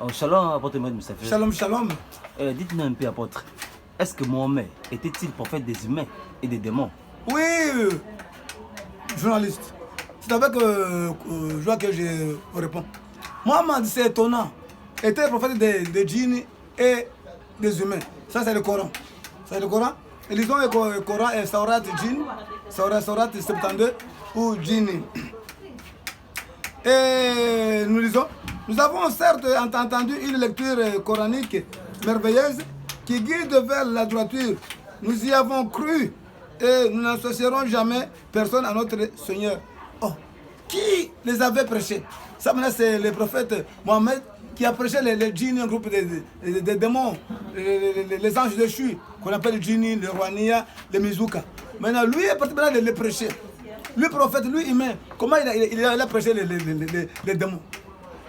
Oh, shalom, apôtre Mohamed. Shalom, shalom. Dites-nous un peu, apôtre, est-ce que Mohamed était-il prophète des humains et des démons? Oui, journaliste. C'est avec joie que je réponds. Mohamed, c'est étonnant, était prophète des djinns et des humains. Ça, c'est le Coran. C'est le Coran. Et lisons le Coran et Saurat djinn, Saurat 72 ou djinn. Et nous lisons. Nous avons certes entendu une lecture coranique merveilleuse qui guide vers la droiture. Nous y avons cru et nous n'associerons jamais personne à notre Seigneur. Oh, qui les avait prêchés? Ça maintenant c'est le prophète Mohammed qui a prêché les djinns, un groupe de démons, les anges déchus, qu'on appelle les djinns, les Rouhania, les Mizuka. Maintenant lui est parti maintenant de les prêcher. Lui prophète, lui humain, comment il a prêché les démons?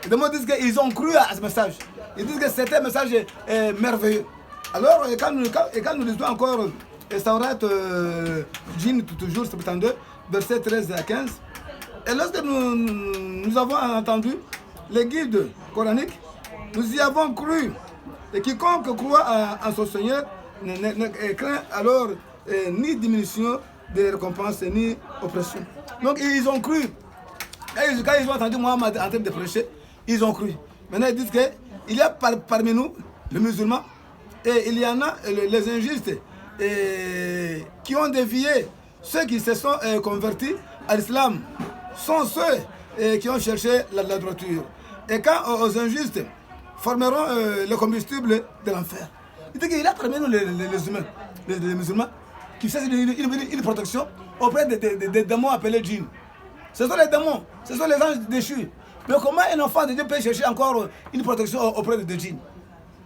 Les démons disent qu'ils ont cru à ce message. Ils disent que c'était un message merveilleux. Alors, quand nous lisons encore Saurat djinn, toujours 72, versets 13 à 15, et lorsque nous avons entendu les guides coraniques, nous y avons cru. Et quiconque croit en son Seigneur ne craint alors ni diminution de récompenses ni oppression. Donc ils ont cru. Quand ils ont entendu Mohammed en train de prêcher, ils ont cru. Maintenant ils disent qu'il y a parmi nous, les musulmans, et il y en a les injustes qui ont dévié. Ceux qui se sont convertis à l'islam sont ceux qui ont cherché la droiture. Et quand aux injustes formeront le combustible de l'enfer. Il dit qu'il y a parmi nous les humains, les musulmans, qui cherchent une protection auprès des démons appelés djinns. Ce sont les démons, ce sont les anges déchus. Mais comment un enfant de Dieu peut chercher encore une protection auprès des djinns?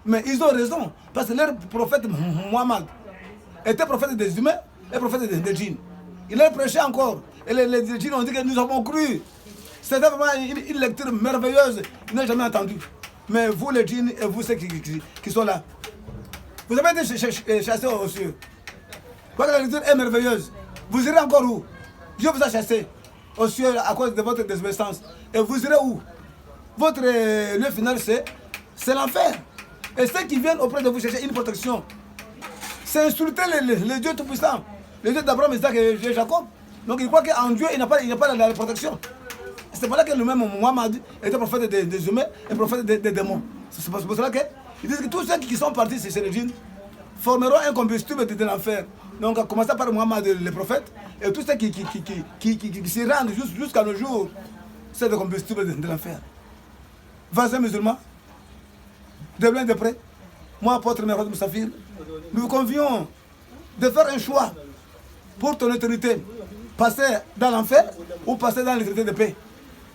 Mais ils ont raison, parce que leur prophète Mohammed était prophète des humains et prophète des djinns. Il leur prêchait encore. Et les djinns ont dit que nous avons cru. C'était vraiment une lecture merveilleuse, ils n'ont jamais entendu. Mais vous les djinns et vous ceux qui sont là, vous avez été chassés aux cieux. Quoi que la lecture est merveilleuse, vous irez encore où? Dieu vous a chassé aux cieux à cause de votre désobéissance. Et vous irez où? Votre lieu final, c'est l'enfer. Et ceux qui viennent auprès de vous chercher une protection, c'est insulter le Dieu Tout-Puissant, le Dieu d'Abraham, Isaac et Jacob. Donc il croit qu'en Dieu, il n'a pas la protection. C'est pour ça que lui-même, Mohammed, était prophète des humains et prophète des démons. C'est pour cela qu'ils disent que tous ceux qui sont partis chez les djinns formeront un combustible de l'enfer. Donc, à commencer par Mohammed, le prophète, et tous ceux qui s'y rendent jusqu'à nos jours, c'est le combustible de l'enfer. Vas-y, musulmans, de loin de près, moi, apôtre Merod Moussafir, nous vous convions de faire un choix pour ton éternité. Passer dans l'enfer ou passer dans l'éternité de paix.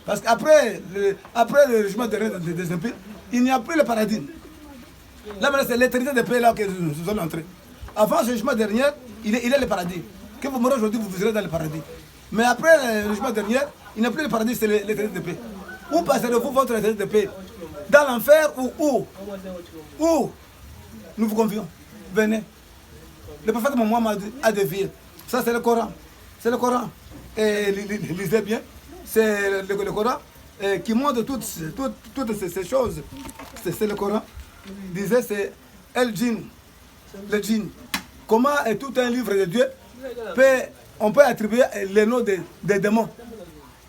Parce qu'après le jugement des impies, il n'y a plus le paradis. Là maintenant c'est l'éternité de paix là que nous sommes entrés. Avant ce jugement dernier, il est le paradis. Que vous mourrez aujourd'hui, vous irez dans le paradis. Mais après le jugement dernier, il n'y a plus le paradis, c'est l'éternité de paix. Où passerez-vous votre éternité de paix? Dans l'enfer ou où? Où? Nous vous convions. Venez. Le prophète Mohammed a dévié. Ça c'est le Coran. C'est le Coran. Et lisez bien. C'est le Coran qui montre toutes ces choses. C'est le Coran. Disait c'est El Djinn. Le djinn. Comment tout un livre de Dieu on peut attribuer les noms des démons.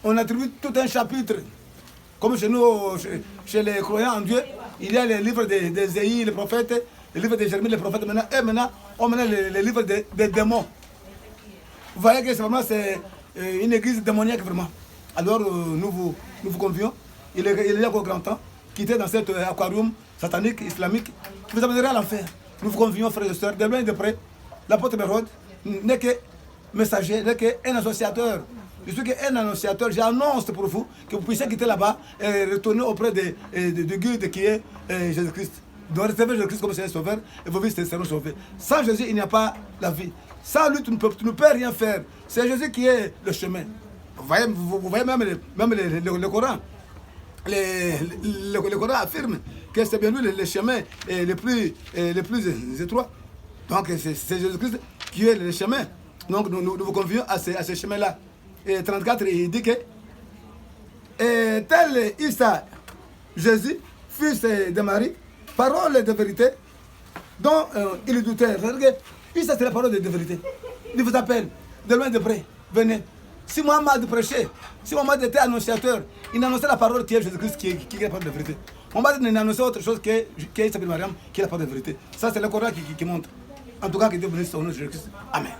On attribue tout un chapitre. Comme chez nous, chez les croyants en Dieu, il y a les livres d'Ésaïe, les prophètes, les livres de Jérémie, les prophètes. Maintenant, on met les livres des démons. Vous voyez que c'est une église démoniaque vraiment. Alors nous vous convions, il est encore grand temps, quitter dans cet aquarium satanique, islamique, qui vous amènera à l'enfer. Nous vous convions, frères et sœurs, de loin et de près. L'apôtre Merod n'est que messager, n'est qu'un associateur. Je suis qu'un annonciateur, j'annonce pour vous que vous puissiez quitter là-bas et retourner auprès du guide qui est Jésus-Christ. Donc recevez Jésus-Christ comme Seigneur Sauveur et vos vies seront sauvées. Sans Jésus, il n'y a pas la vie. Sans lui, tu ne peux rien faire. C'est Jésus qui est le chemin. Vous voyez même le Coran. Le Coran affirme que c'est bien lui le chemin le plus étroit. Donc c'est Jésus-Christ qui est le chemin. Donc nous vous convions à ce chemin-là. Et 34, il dit que tel Issa, Jésus, fils de Marie, parole de vérité, dont il doutait. Il sait, c'est la parole de vérité. Il vous appelle, de loin de près, venez. Si Mohamed prêchait, si Mohamed était annonciateur, il annonçait la parole qui est Jésus-Christ, qui est la parole de vérité. Mohamed n'annonçait autre chose que Isa bin Mariam, qui est la parole de vérité. Ça, c'est le Coran qui montre. En tout cas, que Dieu bénisse son nom de Jésus-Christ. Amen.